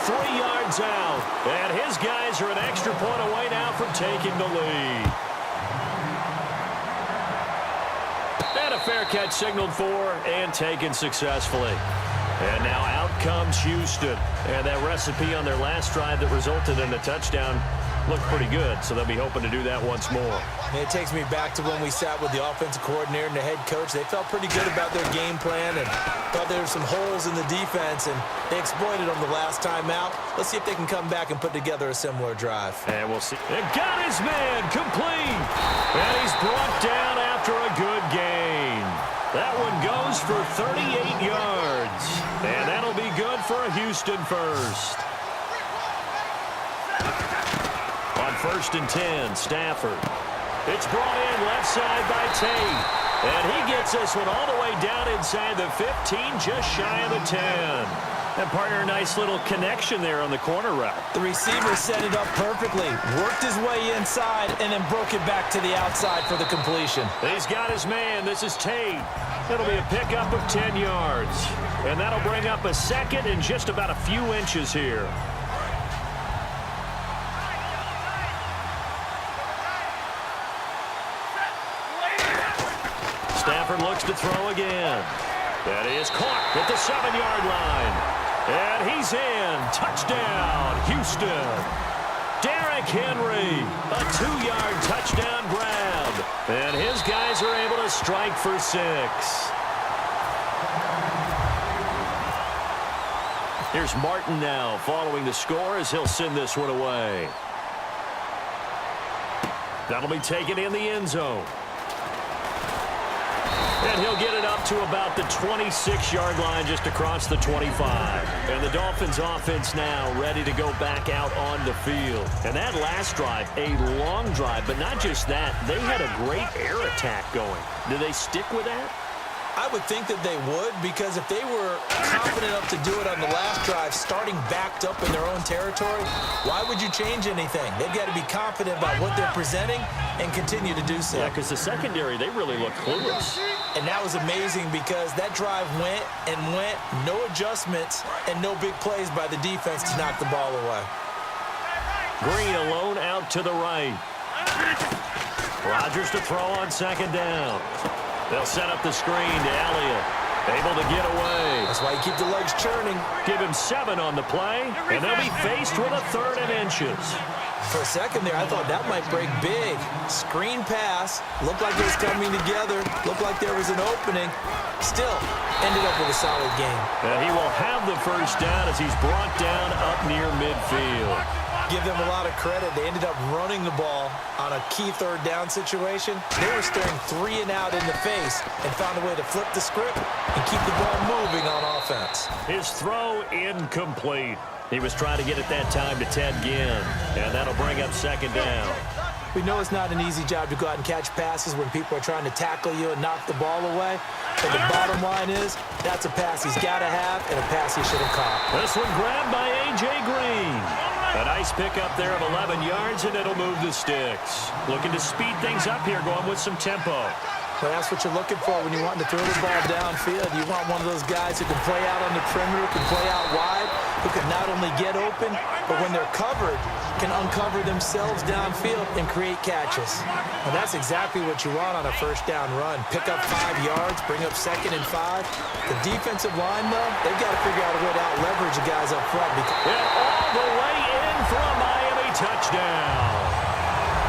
3 yards out. And his guys are an extra point away now from taking the lead. And a fair catch signaled for and taken successfully. And now out comes Houston. And that recipe on their last drive that resulted in a touchdown looked pretty good, so they'll be hoping to do that once more. It takes me back to when we sat with the offensive coordinator and the head coach. They felt pretty good about their game plan and thought there were some holes in the defense, and they exploited them the last time out. Let's see if they can come back and put together a similar drive. And we'll see. And got his man complete. And he's brought down after a good gain. That one goes for 38 yards. And that'll be good for a Houston first. On 1st and 10, Stafford. It's brought in left side by Tate. And he gets this one all the way down inside the 15, just shy of the 10. And partner, a nice little connection there on the corner route. The receiver set it up perfectly, worked his way inside, and then broke it back to the outside for the completion. He's got his man. This is Tate. It'll be a pickup of 10 yards. And that'll bring up a second and just about a few inches here. Stafford looks to throw again. That is caught at the 7-yard line. And he's in. Touchdown, Houston. Derrick Henry, a 2-yard touchdown grab. And his guys are able to strike for 6. Here's Martin now following the score as he'll send this one away. That'll be taken in the end zone. And he'll get it up to about the 26-yard line just across the 25. And the Dolphins offense now ready to go back out on the field. And that last drive, a long drive, but not just that. They had a great air attack going. Do they stick with that? I would think that they would, because if they were confident enough to do it on the last drive, starting backed up in their own territory, why would you change anything? They've got to be confident about what they're presenting and continue to do so. Yeah, because the secondary, they really look clueless. And that was amazing because that drive went and went, no adjustments and no big plays by the defense to knock the ball away. Green alone out to the right. Rodgers to throw on 2nd down. They'll set up the screen to Elliott. Able to get away. That's why you keep the legs churning. Give him 7 on the play, and they'll be faced with a 3rd and inches. For a second there, I thought that might break big. Screen pass. Looked like it was coming together. Looked like there was an opening. Still, ended up with a solid game. And he will have the 1st down as he's brought down up near midfield. Give them a lot of credit. They ended up running the ball on a key 3rd down situation. They were staring 3 and out in the face and found a way to flip the script and keep the ball moving on offense. His throw incomplete. He was trying to get it that time to Ted Ginn, and that'll bring up 2nd down. We know it's not an easy job to go out and catch passes when people are trying to tackle you and knock the ball away. But the bottom line is, that's a pass he's got to have and a pass he should have caught. This one grabbed by A.J. Green. A nice pickup there of 11 yards, and it'll move the sticks. Looking to speed things up here, going with some tempo. Well, that's what you're looking for when you want to throw the ball downfield. You want one of those guys who can play out on the perimeter, can play out wide, who can not only get open, but when they're covered, can uncover themselves downfield and create catches. And that's exactly what you want on a 1st down run. Pick up 5 yards, bring up 2nd and 5. The defensive line, though, they've got to figure out a way to out-leverage the guys up front. And all the way in for a Miami touchdown.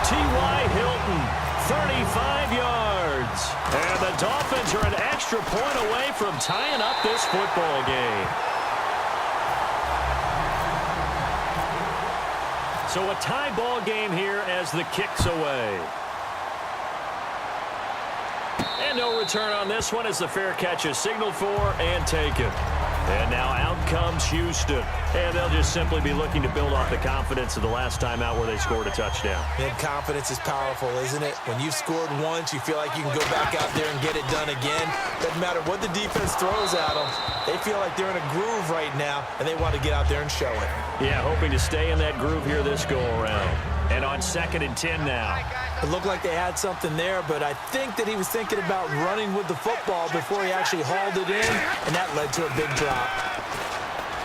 T.Y. Hilton, 35 yards. And the Dolphins are an extra point away from tying up this football game. So a tie ball game here as the kick's away. And no return on this one as the fair catch is signaled for and taken. And now out comes Houston. And they'll just simply be looking to build off the confidence of the last time out where they scored a touchdown. Man, confidence is powerful, isn't it? When you've scored once, you feel like you can go back out there and get it done again. Doesn't matter what the defense throws at them. They feel like they're in a groove right now, and they want to get out there and show it. Yeah, hoping to stay in that groove here this go-around. And on 2nd and 10 now. It looked like they had something there, but I think that he was thinking about running with the football before he actually hauled it in, and that led to a big drop.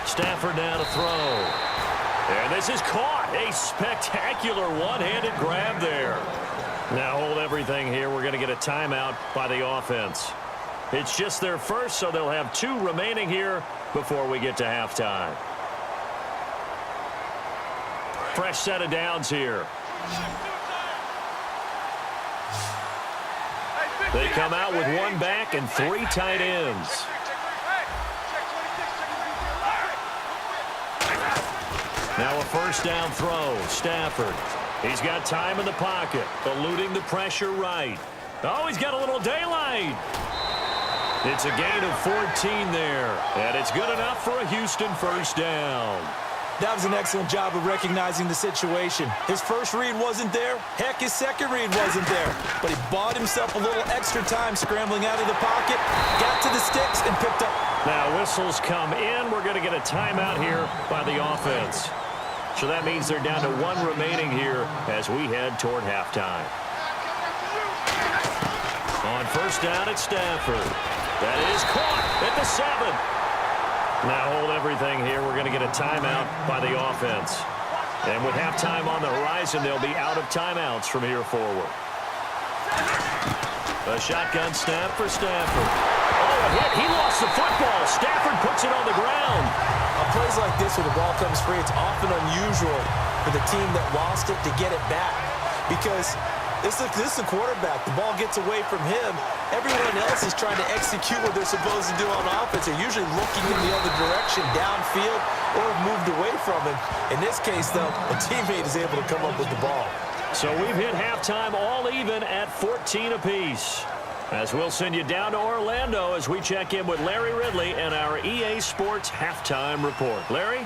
Stafford now to throw. And this is caught. A spectacular one-handed grab there. Now hold everything here. We're going to get a timeout by the offense. It's just their first, so they'll have 2 remaining here before we get to halftime. Fresh set of downs here. They come out with 1 back and 3 tight ends. Now a first down throw. Stafford. He's got time in the pocket, eluding the pressure right. Oh, he's got a little daylight. It's a gain of 14 there, and it's good enough for a Houston first down. That was an excellent job of recognizing the situation. His first read wasn't there. Heck, his second read wasn't there. But he bought himself a little extra time scrambling out of the pocket, got to the sticks, and picked up. Now whistles come in. We're going to get a timeout here by the offense. So that means they're down to 1 remaining here as we head toward halftime. On first down at Stafford. That is caught at the 7. Now hold everything here. We're going to get a timeout by the offense. And with halftime on the horizon, they'll be out of timeouts from here forward. A shotgun snap for Stafford. Oh, a hit. He lost the football. Stafford puts it on the ground. On plays like this where the ball comes free, it's often unusual for the team that lost it to get it back. Because this is the quarterback. The ball gets away from him. Everyone else is trying to execute what they're supposed to do on offense. They're usually looking in the other direction, downfield, or have moved away from him. In this case, though, a teammate is able to come up with the ball. So we've hit halftime all even at 14 apiece. As we'll send you down to Orlando as we check in with Larry Ridley and our EA Sports Halftime Report. Larry?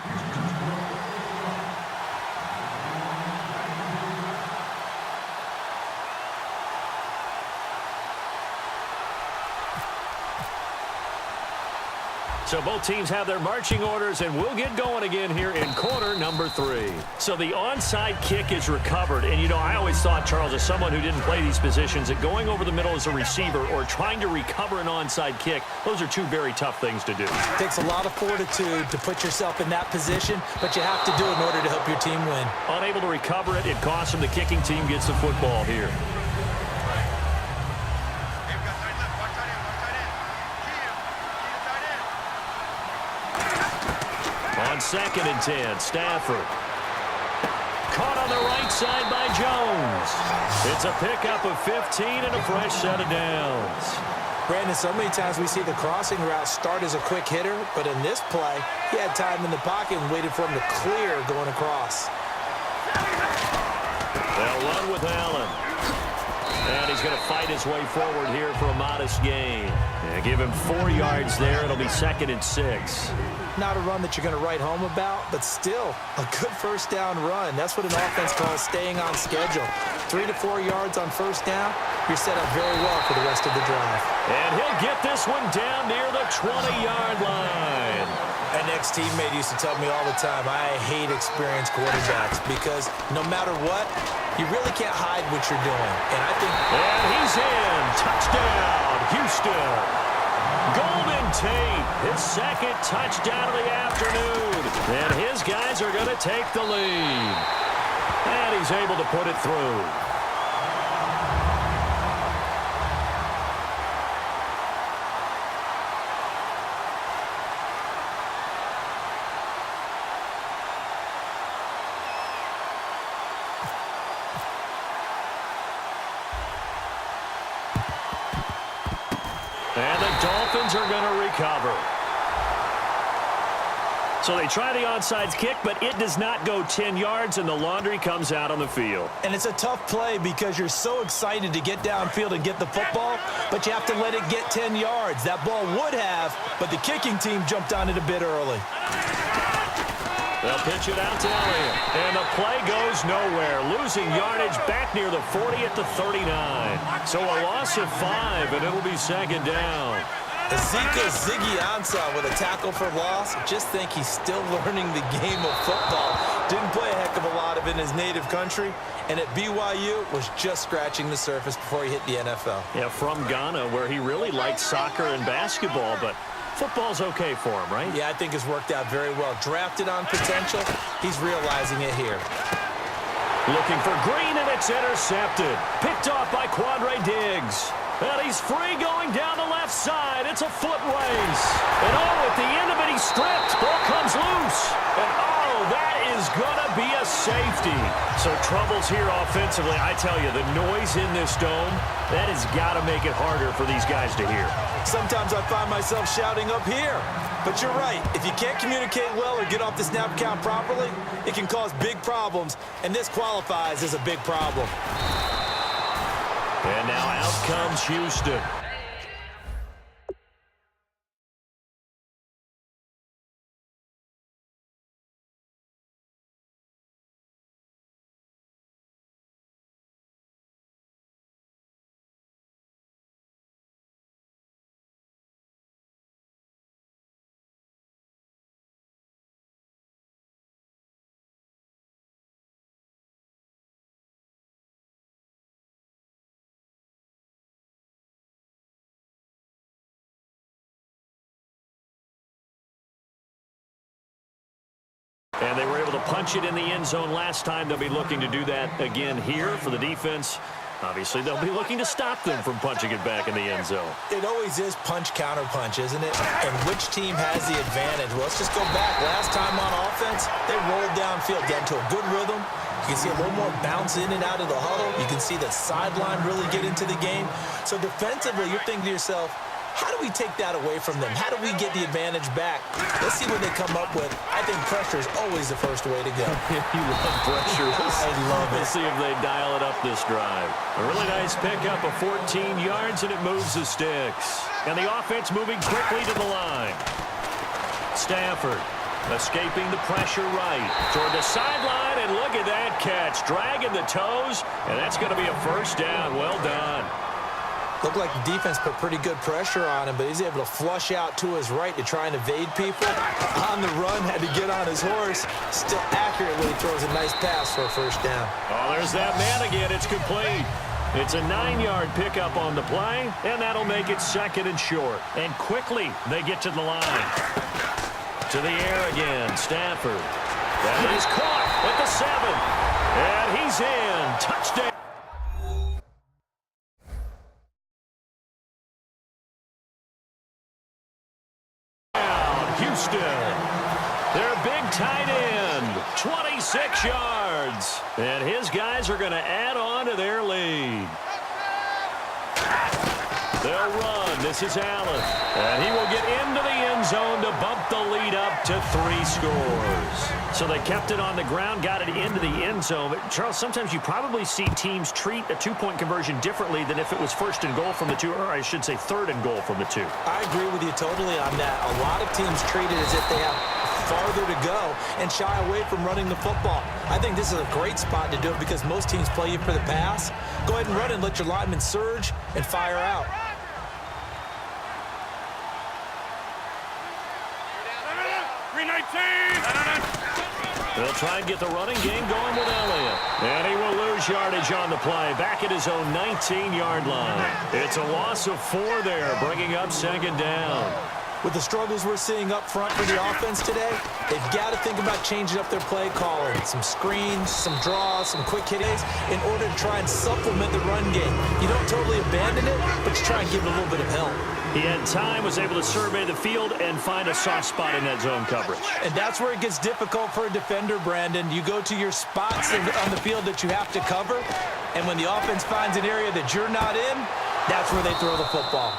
So both teams have their marching orders, and we'll get going again here in quarter number 3. So the onside kick is recovered. And, you know, I always thought, Charles, as someone who didn't play these positions, that going over the middle as a receiver or trying to recover an onside kick, those are 2 very tough things to do. It takes a lot of fortitude to put yourself in that position, but you have to do it in order to help your team win. Unable to recover it, it costs them. The kicking team gets the football here. On 2nd and 10, Stafford. Caught on the right side by Jones. It's a pickup of 15 and a fresh set of downs. Brandon, so many times we see the crossing route start as a quick hitter, but in this play, he had time in the pocket and waited for him to clear going across. They'll run with Allen. And he's going to fight his way forward here for a modest gain. And give him 4 yards there. It'll be 2nd and 6. Not a run that you're going to write home about, but still a good first down run. That's what an offense calls staying on schedule. 3 to 4 yards on first down, you're set up very well for the rest of the drive. And he'll get this one down near the 20-yard line. An ex-teammate used to tell me all the time, I hate experienced quarterbacks because no matter what, you really can't hide what you're doing. And I think... And he's in. Touchdown, Houston. Golden Tate, his 2nd touchdown of the afternoon. And his guys are going to take the lead. And he's able to put it through. And the Dolphins are going to recover. So they try the onside kick, but it does not go 10 yards, and the laundry comes out on the field. And it's a tough play because you're so excited to get downfield and get the football, but you have to let it get 10 yards. That ball would have, but the kicking team jumped on it a bit early. They'll pitch it out to Elliott, and the play goes nowhere, losing yardage back near the 40 at the 39. So a loss of 5, and it'll be 2nd down. Ezekiel Ziggy Ansah with a tackle for loss. Just think he's still learning the game of football. Didn't play a heck of a lot of it in his native country, and at BYU was just scratching the surface before he hit the NFL. Yeah, from Ghana, where he really liked soccer and basketball, but football's okay for him, right? Yeah, I think it's worked out very well. Drafted on potential, he's realizing it here. Looking for Green, and it's intercepted. Picked off by Quandre Diggs. And he's free going down the left side. It's a foot race. And at the end of it, he's stripped. Ball comes loose. And that is going to be a safety. So troubles here offensively. I tell you, the noise in this dome, that has got to make it harder for these guys to hear. Sometimes I find myself shouting up here. But you're right. If you can't communicate well or get off the snap count properly, it can cause big problems. And this qualifies as a big problem. And now out comes Houston. And they were able to punch it in the end zone last time. They'll be looking to do that again here for the defense. Obviously, they'll be looking to stop them from punching it back in the end zone. It always is punch-counter-punch, isn't it? And which team has the advantage? Well, let's just go back. Last time on offense, they rolled downfield, got into a good rhythm. You can see a little more bounce in and out of the huddle. You can see the sideline really get into the game. So defensively, you're thinking to yourself, how do we take that away from them? How do we get the advantage back? Let's see what they come up with. I think pressure is always the first way to go. You love pressure. I love it. Let's see if they dial it up this drive. A really nice pickup of 14 yards, and it moves the sticks. And the offense moving quickly to the line. Stafford escaping the pressure right toward the sideline, and look at that catch. Dragging the toes, and that's going to be a first down. Well done. Looked like the defense put pretty good pressure on him, but he's able to flush out to his right to try and evade people. On the run, had to get on his horse. Still accurately throws a nice pass for a first down. Oh, there's that man again. It's complete. It's a 9-yard pickup on the play, and that'll make it second and short. And quickly, they get to the line. To the air again, Stafford. That is caught at the 7. And he's in. Touchdown. Houston, their big tight end, 26 yards. And his guys are going to add on to their lead. They'll run. This is Allen. And he will get into the end zone to bump the lead up to 3 scores. So they kept it on the ground, got it into the end zone. But, Charles, sometimes you probably see teams treat a two-point conversion differently than if it was first and goal from the 2, or I should say third and goal from the 2. I agree with you totally on that. A lot of teams treat it as if they have farther to go and shy away from running the football. I think this is a great spot to do it because most teams play you for the pass. Go ahead and run and let your linemen surge and fire out. They'll try and get the running game going with Elliott. And he will lose yardage on the play, back at his own 19-yard line. It's a loss of 4 there, bringing up second down. With the struggles we're seeing up front for the offense today, they've got to think about changing up their play calling. Some screens, some draws, some quick hittings in order to try and supplement the run game. You don't totally abandon it, but you try and give it a little bit of help. He had time, was able to survey the field and find a soft spot in that zone coverage. And that's where it gets difficult for a defender, Brandon. You go to your spots on the field that you have to cover, and when the offense finds an area that you're not in, that's where they throw the football.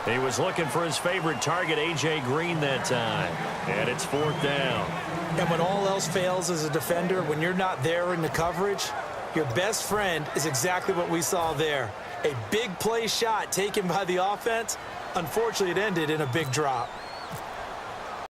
He was looking for his favorite target, A.J. Green, that time. And it's 4th down. And when all else fails as a defender, when you're not there in the coverage, your best friend is exactly what we saw there. A big play shot taken by the offense. Unfortunately, it ended in a big drop.